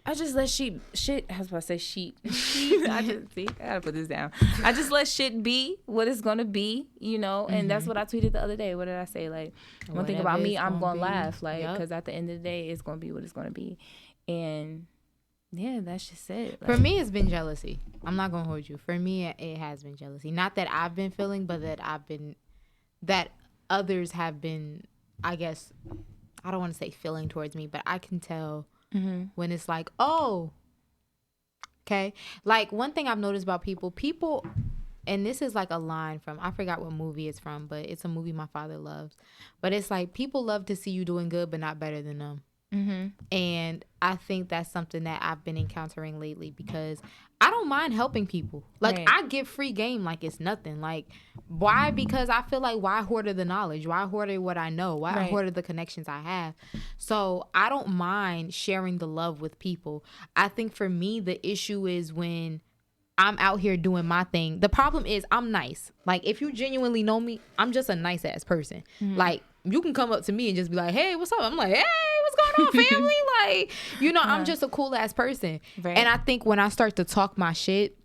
I just let sheep. I was about to say sheep. I gotta put this down. I just let shit be what it's gonna be, and that's what I tweeted the other day. What did I say? Like, one thing about me, I'm gonna laugh, like, because at the end of the day, it's gonna be what it's gonna be. And yeah, that's just it. Like, for me, it's been jealousy. I'm not gonna hold you. For me, it has been jealousy. Not that I've been feeling, but that others have been, I guess, I don't want to say feeling towards me, but I can tell when it's like, oh, okay. Like one thing I've noticed about people, and this is like a line from, I forgot what movie it's from, but it's a movie my father loves. But it's like, people love to see you doing good, but not better than them. And I think that's something that I've been encountering lately because I don't mind helping people. Like I give free game like it's nothing. Like why? Because I feel like why hoard the knowledge? Why hoard what I know? Why hoard the connections I have? So I don't mind sharing the love with people. I think for me the issue is when I'm out here doing my thing. The problem is I'm nice. Like if you genuinely know me, I'm just a nice ass person. Like you can come up to me and just be like, hey, what's up? I'm like, hey, what's going on, family? Like, I'm just a cool ass person. Right. And I think when I start to talk my shit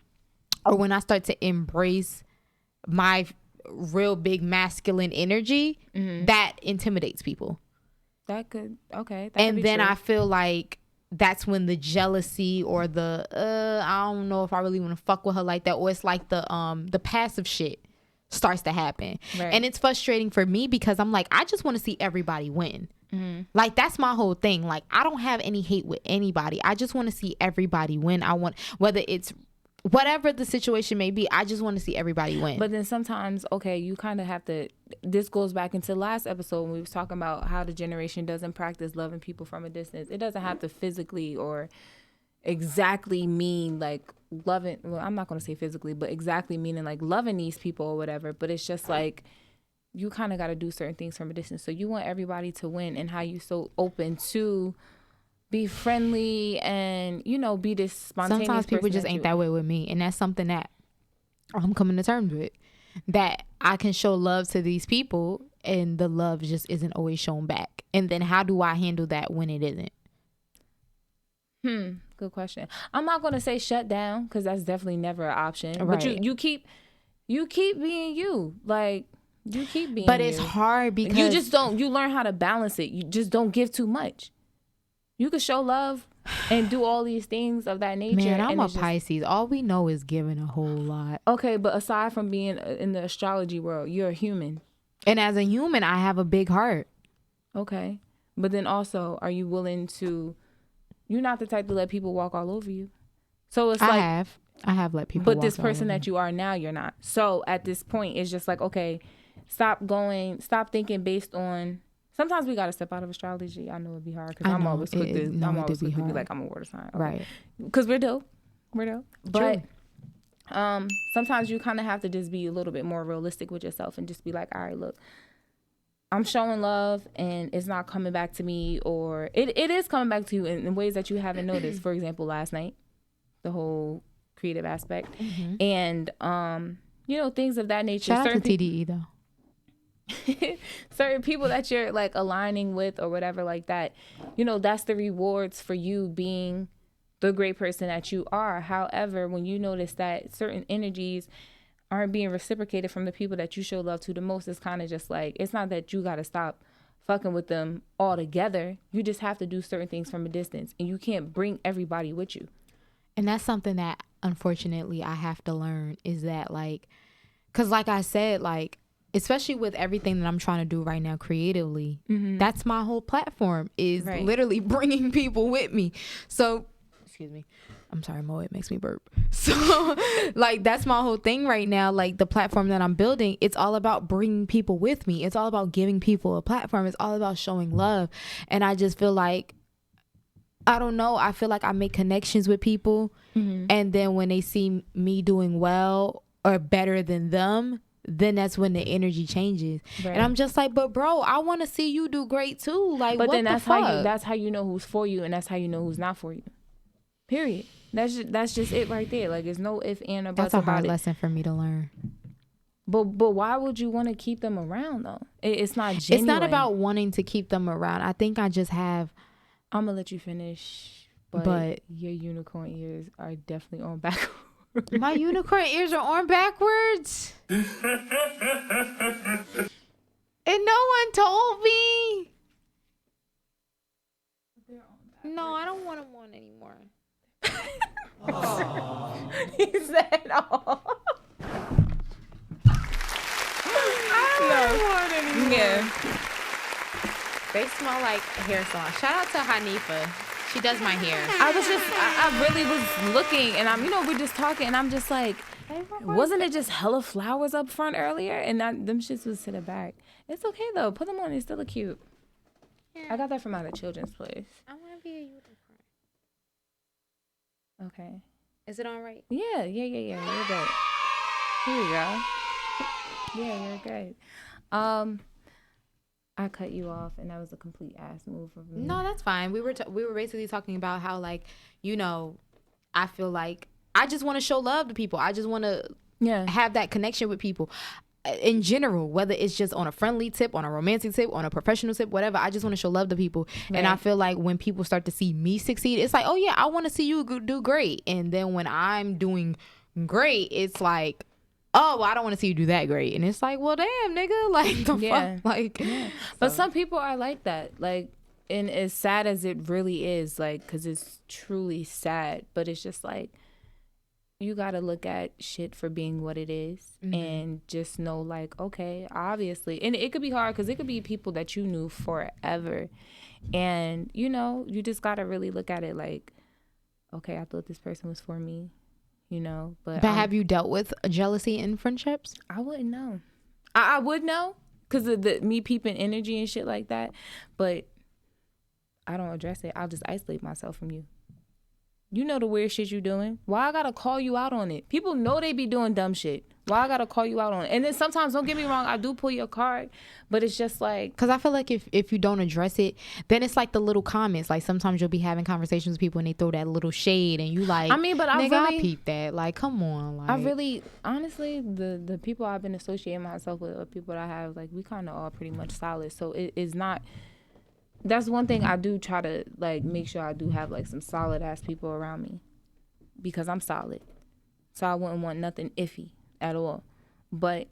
or when I start to embrace my real big masculine energy, that intimidates people. That could, okay. That and then true. I feel like that's when the jealousy or the, I don't know if I really want to fuck with her like that. Or it's like the passive shit starts to happen. Right. And it's frustrating for me because I'm like, I just want to see everybody win. Like that's my whole thing. Like I don't have any hate with anybody. I just want to see everybody win. I want, whether it's whatever the situation may be, I just want to see everybody win. But then sometimes, okay, you kind of have to, this goes back into the last episode when we was talking about how the generation doesn't practice loving people from a distance. It doesn't have to physically or exactly mean like loving, well, I'm not going to say physically, but exactly meaning like loving these people or whatever. But it's just like, you kind of got to do certain things from a distance. So you want everybody to win, and how you so open to be friendly and, be this spontaneous sometimes people just ain't that way with me. And that's something that I'm coming to terms with. That I can show love to these people and the love just isn't always shown back. And then how do I handle that when it isn't? Good question. I'm not going to say shut down because that's definitely never an option. Right. But you keep being you. Like, you keep being But it's hard because you learn how to balance it. You just don't give too much. You can show love and do all these things of that nature. Man, I'm a Pisces. All we know is giving a whole lot. Okay, but aside from being in the astrology world, you're a human. And as a human, I have a big heart. Okay. But then also, are you willing to... You're not the type to let people walk all over you. So it's I have let people walk But this person that you are now, you're not. So at this point, it's just like, okay, stop thinking based on... Sometimes we got to step out of astrology. I know it'd be hard because I'm always quick to be like, I'm a water sign. Okay. Right. Because we're dope. But sometimes you kind of have to just be a little bit more realistic with yourself and just be like, all right, look, I'm showing love and it's not coming back to me, or it is coming back to you in ways that you haven't noticed. For example, last night, the whole creative aspect and, things of that nature. Shout out to TDE though. Certain people that you're like aligning with or whatever like that, that's the rewards for you being the great person that you are. However, when you notice that certain energies aren't being reciprocated from the people that you show love to the most, it's kind of just like, it's not that you got to stop fucking with them altogether. You just have to do certain things from a distance, and you can't bring everybody with you. And that's something that unfortunately I have to learn, is that like, because like I said, like, especially with everything that I'm trying to do right now creatively, that's my whole platform, is literally bringing people with me. So, excuse me. I'm sorry, Mo, it makes me burp. So, like, that's my whole thing right now. Like, the platform that I'm building, it's all about bringing people with me. It's all about giving people a platform. It's all about showing love. And I just feel like, I don't know, I feel like I make connections with people. And then when they see me doing well or better than them, then that's when the energy changes. And I'm just like, but bro, I want to see you do great too. Like, but what then that's the fuck? that's how you know who's for you, and that's how you know who's not for you. Period. That's just it right there. Like, there's no if and or buts about it. That's a hard lesson for me to learn. But why would you want to keep them around though? It's not genuine. It's not about wanting to keep them around. I think I just have. I'm gonna let you finish, but your unicorn ears are definitely on backwards. My unicorn ears are on backwards, and no one told me. No, I don't want them on anymore. He said, "Oh, I don't want anymore." Yeah. They smell like hair salon. Shout out to Hanifa. She does my hair. I really was looking, and we're just talking, and I'm just like, wasn't it just hella flowers up front earlier? And them shits was to the back. It's okay though. Put them on. They still look cute. Yeah. I got that from out of children's place. I want to be a unicorn. Okay. Is it all right? Yeah. You're good. Here we go. Yeah, you're good. I cut you off, and that was a complete ass move from me. No, that's fine. We were basically talking about how, like, I feel like I just want to show love to people. I just want to have that connection with people in general, whether it's just on a friendly tip, on a romantic tip, on a professional tip, whatever. I just want to show love to people. Right. And I feel like when people start to see me succeed, it's like, oh yeah, I want to see you do great. And then when I'm doing great, it's like, oh, well, I don't want to see you do that great. And it's like, well, damn, nigga, like, the fuck, like. Yeah. But some people are like that, like, and as sad as it really is, like, because it's truly sad, but it's just like, you got to look at shit for being what it is, and just know, like, okay, obviously, and it could be hard because it could be people that you knew forever, and, you just got to really look at it like, okay, I thought this person was for me. But have you dealt with jealousy in friendships? I wouldn't know. I would know because of me peeping energy and shit like that, but I don't address it. I'll just isolate myself from you. You know the weird shit you doing. Why I gotta call you out on it? People know they be doing dumb shit. Why I gotta call you out on it? And then sometimes, don't get me wrong, I do pull your card, but it's just like... Because I feel like if you don't address it, then it's like the little comments. Like, sometimes you'll be having conversations with people and they throw that little shade and you like... I mean, but I peep that. Like, come on. Like, I really... Honestly, the people I've been associating myself with, or people that I have, like, we kind of all pretty much solid. So it is not... That's one thing I do try to, like, make sure I do have, like, some solid ass people around me, because I'm solid. So I wouldn't want nothing iffy at all. But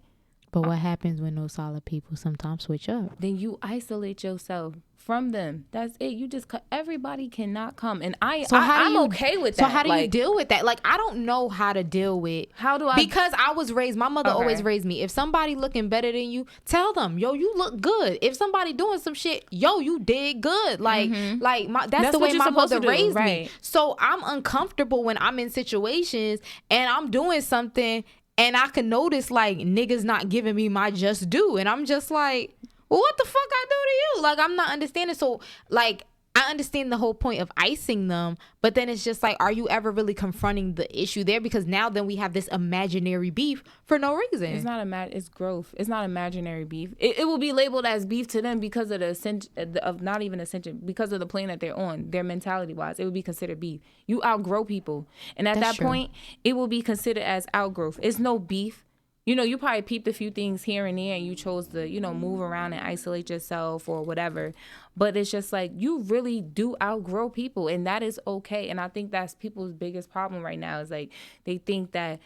what happens when those solid people sometimes switch up? Then you yourself from them. That's it. You just everybody cannot come, and I'm okay with that. So how do you deal with that? Like, I don't know how to deal with. How do I? Because I was raised. My mother always raised me. If somebody looking better than you, tell them, yo, you look good. If somebody doing some shit, yo, you did good. Like, that's the way my mother raised me. So I'm uncomfortable when I'm in situations and I'm doing something. And I can notice, like, niggas not giving me my just due. And I'm just like, well, what the fuck I do to you? Like, I'm not understanding. So, like, I understand the whole point of icing them. But then it's just like, are you ever really confronting the issue there? Because now then we have this imaginary beef for no reason. It's not it's growth. It's not imaginary beef. It will be labeled as beef to them because of not even ascension, because of the plane that they're on, their mentality wise. It would be considered beef. You outgrow people. And at that point, it will be considered as outgrowth. It's no beef. You probably peeped a few things here and there and you chose to, move around and isolate yourself or whatever. But it's just like, you really do outgrow people, and that is okay. And I think that's people's biggest problem right now, is like, they think that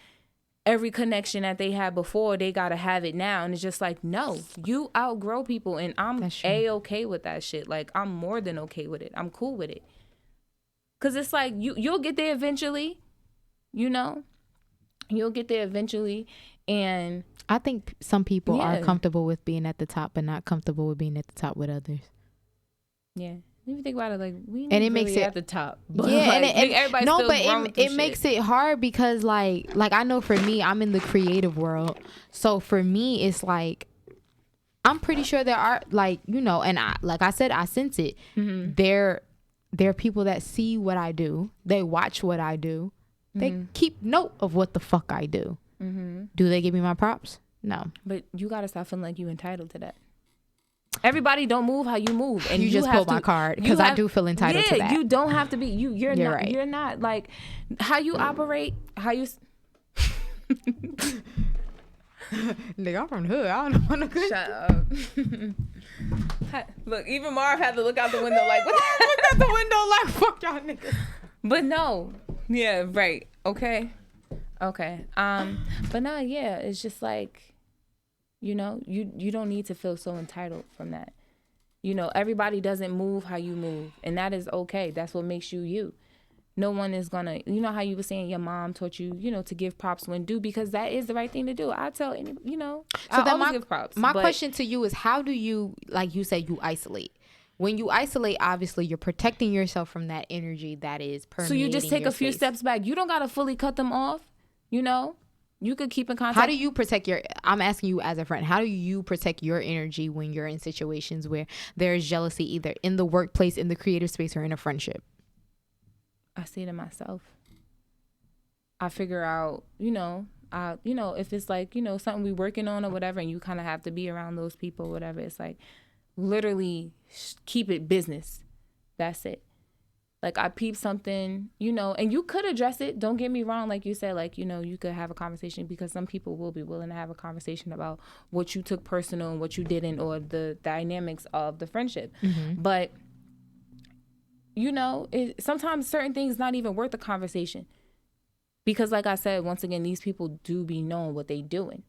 every connection that they had before, they gotta have it now. And it's just like, no, you outgrow people, and I'm A-okay with that shit. Like, I'm more than okay with it. I'm cool with it. Cause it's like you'll get there eventually, you know? You'll get there eventually. And I think some people are comfortable with being at the top, but not comfortable with being at the top with others. Yeah. If you think about it, like, we and it makes it at the top. But yeah, like, and everybody's no, still but it makes it hard because like I know for me, I'm in the creative world. So for me, it's like, I'm pretty sure there are, like, you know, and I, like I said, I sense it. Mm-hmm. There are people that see what I do. They watch what I do. They keep note of what the fuck I do. Mm-hmm. Do they give me my props? No. But you gotta stop feeling like you entitled to that. Everybody don't move how you move, and you just pulled my card because I do feel entitled to that. You don't have to be. You're not. Right. You're not like how you operate. How you. Nigga, I'm from the hood. I don't know what to Shut up. Look, even Marv had to look out the window like, what? Look out the window like, fuck y'all niggas. But no. Yeah. Right. Okay. But no. Yeah. It's just like. You know, you don't need to feel so entitled from that. You know, everybody doesn't move how you move, and that is okay. That's what makes you you. No one is gonna, you know how you were saying your mom taught you, you know, to give props when due, because that is the right thing to do. I tell any, you know, so I always give props. My question to you is, how do you, like you said, you isolate? When you isolate, obviously you're protecting yourself from that energy that is permeating. So you just take a few steps back. You don't gotta fully cut them off, you know. You could keep in contact. How do you protect I'm asking you as a friend, how do you protect your energy when you're in situations where there's jealousy, either in the workplace, in the creative space, or in a friendship? I see it in myself. I figure out, you know, if it's like, you know, something we working on or whatever, and you kind of have to be around those people or whatever, it's like literally keep it business. That's it. Like, I peep something, you know, and you could address it. Don't get me wrong. Like you said, like, you know, you could have a conversation, because some people will be willing to have a conversation about what you took personal and what you didn't, or the dynamics of the friendship. Mm-hmm. But, you know, sometimes certain things not even worth a conversation. Because like I said, once again, these people do be knowing what they doing.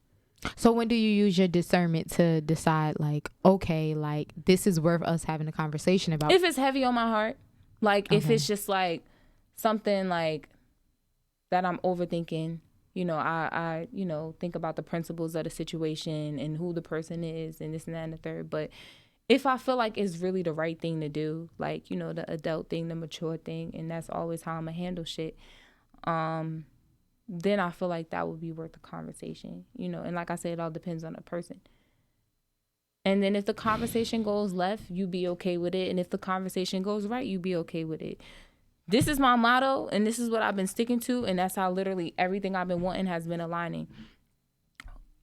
So when do you use your discernment to decide, like, okay, like, this is worth us having a conversation about? If it's heavy on my heart. Like, if it's just, like, something, like, that I'm overthinking, you know, I you know, think about the principles of the situation and who the person is and this and that and the third. But if I feel like it's really the right thing to do, like, you know, the adult thing, the mature thing, and that's always how I'm going to handle shit, then I feel like that would be worth the conversation, you know. And like I said, it all depends on the person. And then if the conversation goes left, you be okay with it. And if the conversation goes right, you be okay with it. This is my motto, and this is what I've been sticking to, and that's how literally everything I've been wanting has been aligning.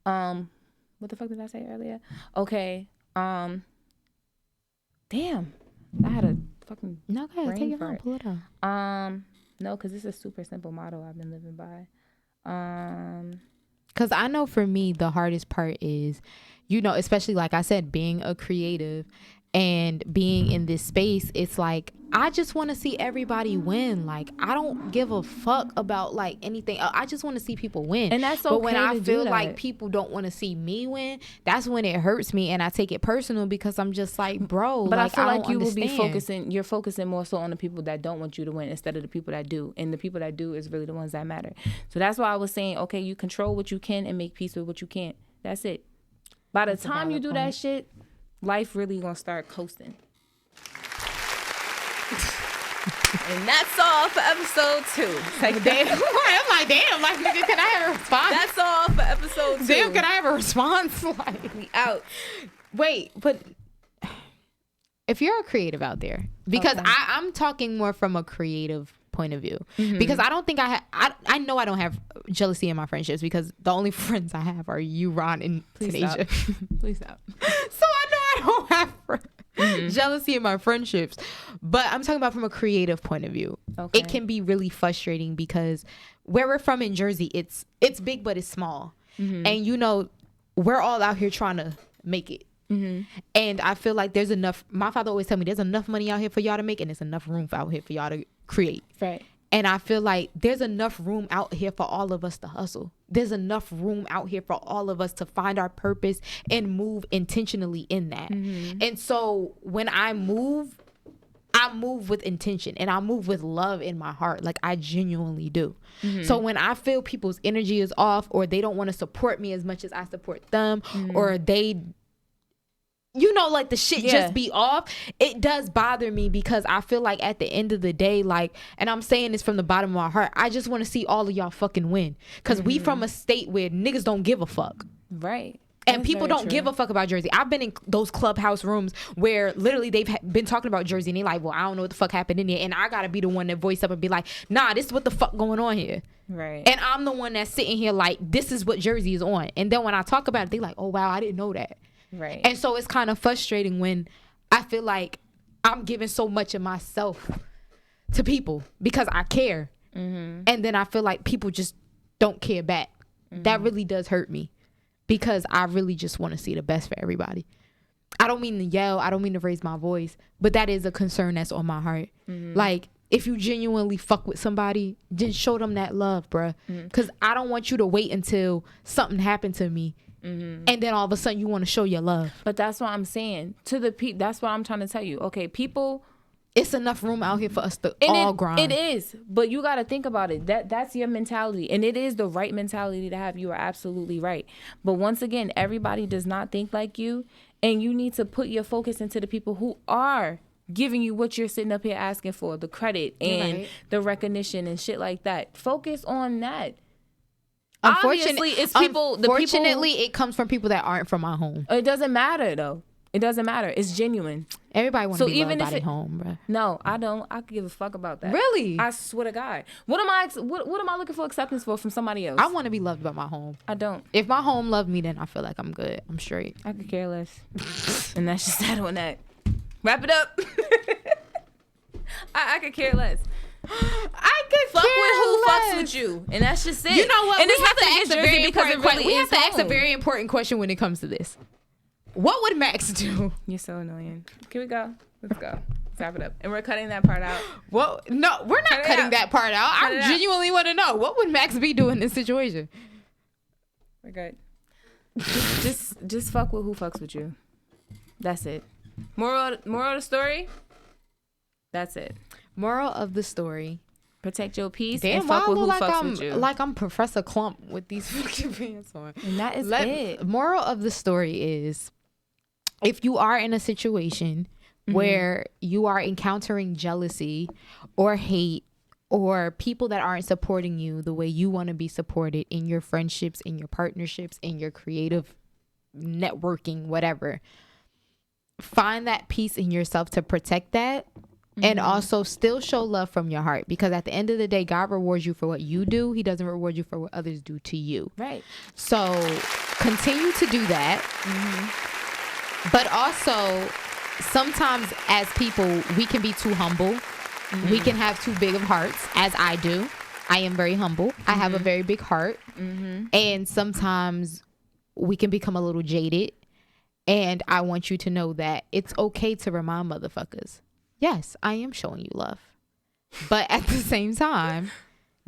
What the fuck did I say earlier? Okay. Damn. I had a fucking no, go ahead, take your phone, pull it up. No, because it's a super simple motto I've been living by. Because I know for me, the hardest part is, you know, especially like I said, being a creative and being in this space, it's like, I just want to see everybody win. Like, I don't give a fuck about like anything. I just want to see people win. And that's okay. But when I feel like people don't want to see me win, that's when it hurts me, and I take it personal, because I'm just like, bro. But like, I feel like you understand. will be you're focusing more so on the people that don't want you to win instead of the people that do. And the people that do is really the ones that matter. So that's why I was saying, okay, you control what you can and make peace with what you can't. That's it. By the time you do that shit, life really gonna start coasting. And that's all for episode 2. Like, damn. I'm like, damn. Like, nigga, can I have a response? That's all for episode 2. Damn, can I have a response? Like, we out. Wait, but if you're a creative out there, because okay. I'm talking more from a creative point of view, because I don't think I know I don't have jealousy in my friendships, because the only friends I have are you, Ron, and Tanisha. Please stop. So I know I don't have jealousy in my friendships, but I'm talking about from a creative point of view. Okay. It can be really frustrating, because where we're from in Jersey, it's big but it's small, and you know, we're all out here trying to make it. And I feel like there's enough. My father always tell me there's enough money out here for y'all to make, and there's enough room out here for y'all to create. Right. And I feel like there's enough room out here for all of us to hustle. There's enough room out here for all of us to find our purpose and move intentionally in that. And so when I move with intention, and I move with love in my heart. Like, I genuinely do. So when I feel people's energy is off, or they don't want to support me as much as I support them, or they, you know, like the shit just be off, it does bother me, because I feel like at the end of the day, like, and I'm saying this from the bottom of my heart, I just want to see all of y'all fucking win, because we from a state where niggas don't give a fuck. Right. And people don't give a fuck about Jersey. I've been in those clubhouse rooms where literally they've been talking about Jersey, and they're like, well, I don't know what the fuck happened in here. And I got to be the one that voice up and be like, nah, this is what the fuck going on here. Right. And I'm the one that's sitting here like, this is what Jersey is on. And then when I talk about it, they're like, oh, wow, I didn't know that. Right. And so it's kind of frustrating when I feel like I'm giving so much of myself to people because I care. And then I feel like people just don't care back. That really does hurt me, because I really just want to see the best for everybody. I don't mean to yell. I don't mean to raise my voice, but that is a concern that's on my heart. Like, if you genuinely fuck with somebody, just show them that love, bruh. Because I don't want you to wait until something happened to me, and then all of a sudden you want to show your love. But that's what I'm saying to the that's what I'm trying to tell you. Okay, people, it's enough room out here for us to all grind. It is, but you got to think about it. That's your mentality, and it is the right mentality to have. You are absolutely right. But once again, everybody does not think like you, and you need to put your focus into the people who are giving you what you're sitting up here asking for, the credit and the recognition and shit like that. Focus on that. Obviously, it's people. Unfortunately, it comes from people that aren't from my home. It doesn't matter though. It doesn't matter. It's genuine. Everybody wants to be loved by their home, bro. No, I don't. I could give a fuck about that. Really? I swear to God. What am I looking for acceptance for from somebody else? I want to be loved by my home. I don't. If my home loved me, then I feel like I'm good. I'm straight. I could care less. And that's just that on that. Wrap it up. I could care less. I could fuck care with who less. fucks with you, and that's just it. You know what? And we it's have to ask a very important question. We have to ask a home. very important question when it comes to this. What would Max do? You're so annoying. Can we go? Let's go. Wrap it up. And we're cutting that part out. Well, no, we're not cutting that part out. I genuinely want to know, what would Max be doing in this situation? We're good. Just fuck with who fucks with you. That's it. Moral of the story? That's it. Moral of the story. Protect your peace. Damn, and fuck with who like fucks with you. Like I'm Professor Clump with these fucking pants on. And that is it. Moral of the story is, if you are in a situation where you are encountering jealousy or hate or people that aren't supporting you the way you want to be supported in your friendships, in your partnerships, in your creative networking, whatever, find that peace in yourself to protect that. And also still show love from your heart, because at the end of the day, God rewards you for what you do. He doesn't reward you for what others do to you. Right. So continue to do that. But also, sometimes as people, we can be too humble. We can have too big of hearts, as I do. I am very humble. I have a very big heart. And sometimes we can become a little jaded. And I want you to know that it's okay to remind motherfuckers, yes, I am showing you love. But at the same time,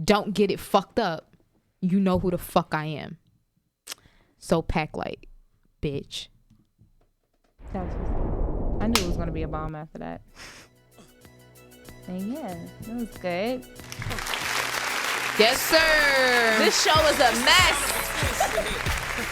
don't get it fucked up. You know who the fuck I am. So Pack Lite, bitch. That was I knew it was going to be a bomb after that. And yeah, that was good. Yes, sir. This show is a mess.